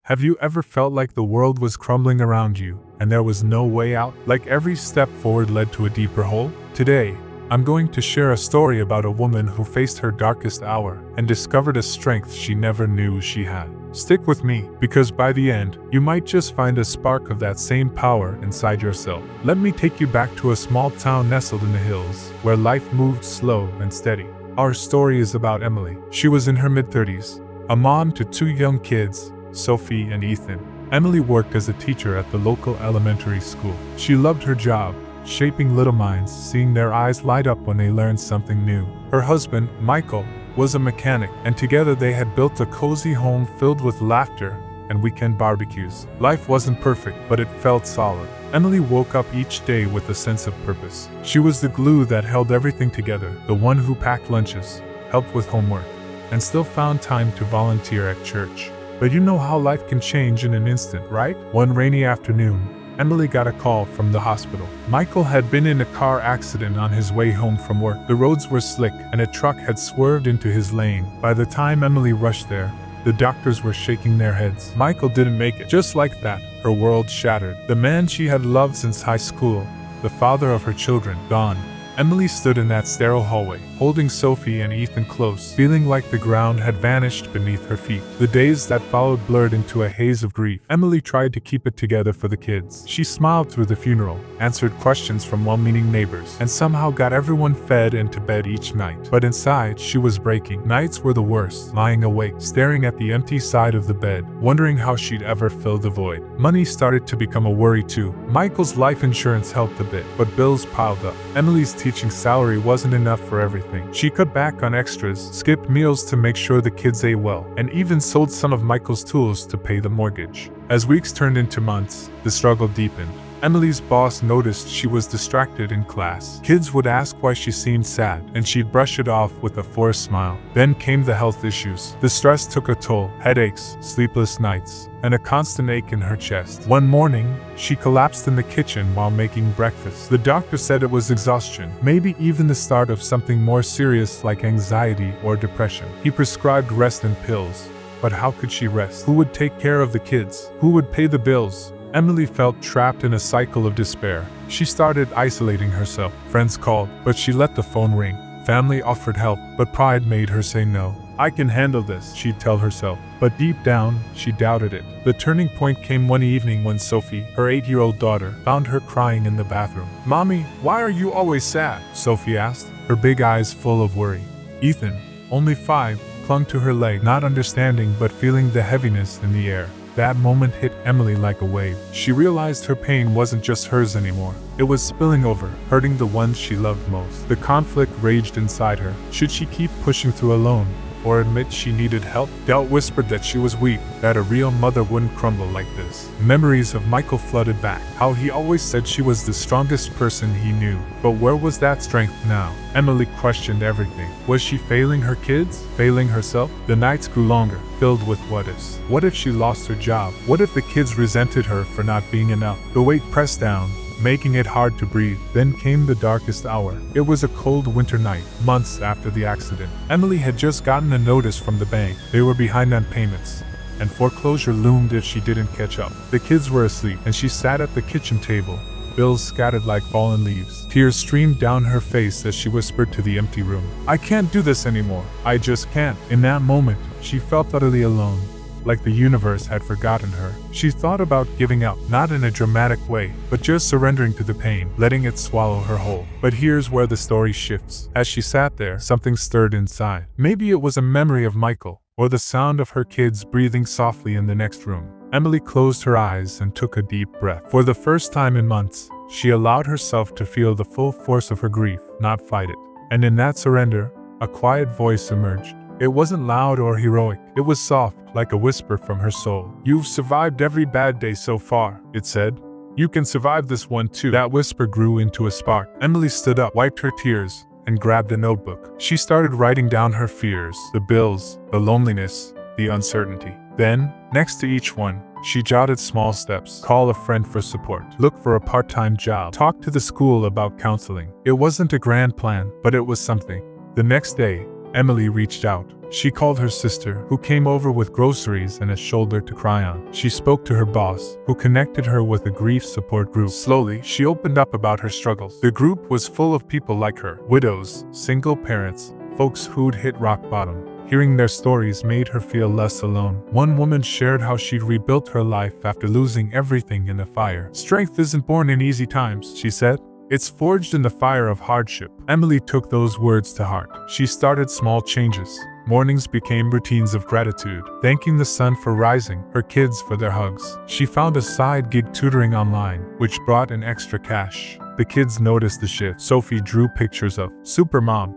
Have you ever felt like the world was crumbling around you and there was no way out? Like every step forward led to a deeper hole? Today, I'm going to share a story about a woman who faced her darkest hour and discovered a strength she never knew she had. Stick with me, because by the end, you might just find a spark of that same power inside yourself. Let me take you back to a small town nestled in the hills, where life moved slow and steady. Our story is about Emily. She was in her mid-30s, a mom to two young kids, Sophie and Ethan. Emily worked as a teacher at the local elementary school. She loved her job, shaping little minds, seeing their eyes light up when they learned something new. Her husband, Michael, was a mechanic, and together they had built a cozy home filled with laughter and weekend barbecues. Life wasn't perfect, but it felt solid. Emily woke up each day with a sense of purpose. She was the glue that held everything together, the one who packed lunches, helped with homework, and still found time to volunteer at church. But you know how life can change in an instant, right? One rainy afternoon, Emily got a call from the hospital. Michael had been in a car accident on his way home from work. The roads were slick, and a truck had swerved into his lane. By the time Emily rushed there, the doctors were shaking their heads. Michael didn't make it. Just like that, her world shattered. The man she had loved since high school, the father of her children, gone. Emily stood in that sterile hallway, holding Sophie and Ethan close, feeling like the ground had vanished beneath her feet. The days that followed blurred into a haze of grief. Emily tried to keep it together for the kids. She smiled through the funeral, answered questions from well-meaning neighbors, and somehow got everyone fed and to bed each night. But inside, she was breaking. Nights were the worst, lying awake, staring at the empty side of the bed, wondering how she'd ever fill the void. Money started to become a worry too. Michael's life insurance helped a bit, but bills piled up. Emily's teaching salary wasn't enough for everything. She cut back on extras, skipped meals to make sure the kids ate well, and even sold some of Michael's tools to pay the mortgage. As weeks turned into months, the struggle deepened. Emily's boss noticed she was distracted in class. Kids would ask why she seemed sad, and she'd brush it off with a forced smile. Then came the health issues. The stress took a toll: headaches, sleepless nights, and a constant ache in her chest. One morning, she collapsed in the kitchen while making breakfast. The doctor said it was exhaustion, maybe even the start of something more serious like anxiety or depression. He prescribed rest and pills. But how could she rest? Who would take care of the kids? Who would pay the bills? Emily felt trapped in a cycle of despair. She started isolating herself. Friends called, but she let the phone ring. Family offered help, but pride made her say no. "I can handle this," she'd tell herself. But deep down, she doubted it. The turning point came one evening when Sophie, her 8-year-old daughter, found her crying in the bathroom. "Mommy, why are you always sad?" Sophie asked, her big eyes full of worry. Ethan, only 5, clung to her leg, not understanding but feeling the heaviness in the air. That moment hit Emily like a wave. She realized her pain wasn't just hers anymore. It was spilling over, hurting the ones she loved most. The conflict raged inside her. Should she keep pushing through alone, or admit she needed help? Doubt whispered that she was weak, that a real mother wouldn't crumble like this. Memories of Michael flooded back, how he always said she was the strongest person he knew. But where was that strength now? Emily questioned everything. Was she failing her kids? Failing herself? The nights grew longer, filled with what-ifs. What if she lost her job? What if the kids resented her for not being enough? The weight pressed down, making it hard to breathe. Then came the darkest hour. It was a cold winter night, months after the accident. Emily had just gotten a notice from the bank. They were behind on payments, and foreclosure loomed if she didn't catch up. The kids were asleep, and she sat at the kitchen table, bills scattered like fallen leaves. Tears streamed down her face as she whispered to the empty room, "I can't do this anymore. I just can't." In that moment, she felt utterly alone, like the universe had forgotten her. She thought about giving up, not in a dramatic way, but just surrendering to the pain, letting it swallow her whole. But here's where the story shifts. As she sat there, something stirred inside. Maybe it was a memory of Michael, or the sound of her kids breathing softly in the next room. Emily closed her eyes and took a deep breath. For the first time in months, she allowed herself to feel the full force of her grief, not fight it. And in that surrender, a quiet voice emerged. It wasn't loud or heroic. It was soft, like a whisper from her soul. "You've survived every bad day so far," it said. "You can survive this one too." That whisper grew into a spark. Emily stood up, wiped her tears, and grabbed a notebook. She started writing down her fears, the bills, the loneliness, the uncertainty. Then, next to each one, she jotted small steps. Call a friend for support. Look for a part-time job. Talk to the school about counseling. It wasn't a grand plan, but it was something. The next day, Emily reached out. She called her sister, who came over with groceries and a shoulder to cry on. She spoke to her boss, who connected her with a grief support group. Slowly, she opened up about her struggles. The group was full of people like her, widows, single parents, folks who'd hit rock bottom. Hearing their stories made her feel less alone. One woman shared how she'd rebuilt her life after losing everything in a fire. "Strength isn't born in easy times," she said. "It's forged in the fire of hardship." Emily took those words to heart. She started small changes. Mornings became routines of gratitude, thanking the sun for rising, her kids for their hugs. She found a side gig tutoring online, which brought in extra cash. The kids noticed the shift. Sophie drew pictures of Supermom,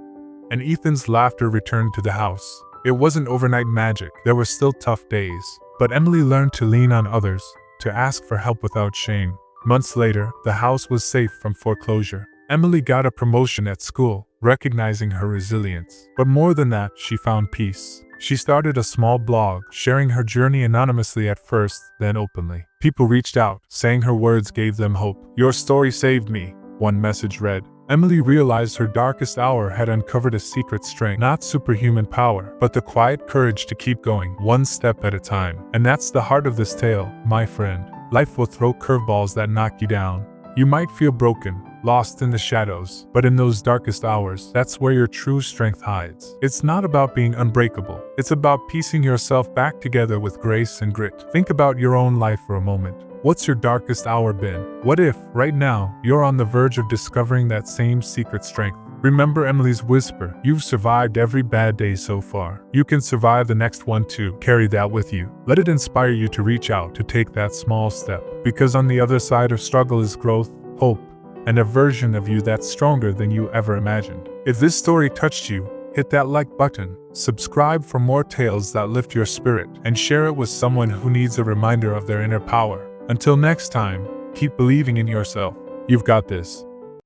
and Ethan's laughter returned to the house. It wasn't overnight magic. There were still tough days, but Emily learned to lean on others, to ask for help without shame. Months later, the house was safe from foreclosure. Emily got a promotion at school, recognizing her resilience. But more than that, she found peace. She started a small blog, sharing her journey anonymously at first, then openly. People reached out, saying her words gave them hope. "Your story saved me," one message read. Emily realized her darkest hour had uncovered a secret strength, not superhuman power, but the quiet courage to keep going, one step at a time. And that's the heart of this tale, my friend. Life will throw curveballs that knock you down. You might feel broken, lost in the shadows, but in those darkest hours, that's where your true strength hides. It's not about being unbreakable. It's about piecing yourself back together with grace and grit. Think about your own life for a moment. What's your darkest hour been? What if, right now, you're on the verge of discovering that same secret strength? Remember Emily's whisper, "You've survived every bad day so far. You can survive the next one too." Carry that with you. Let it inspire you to reach out, to take that small step. Because on the other side of struggle is growth, hope, and a version of you that's stronger than you ever imagined. If this story touched you, hit that like button, subscribe for more tales that lift your spirit, and share it with someone who needs a reminder of their inner power. Until next time, keep believing in yourself. You've got this.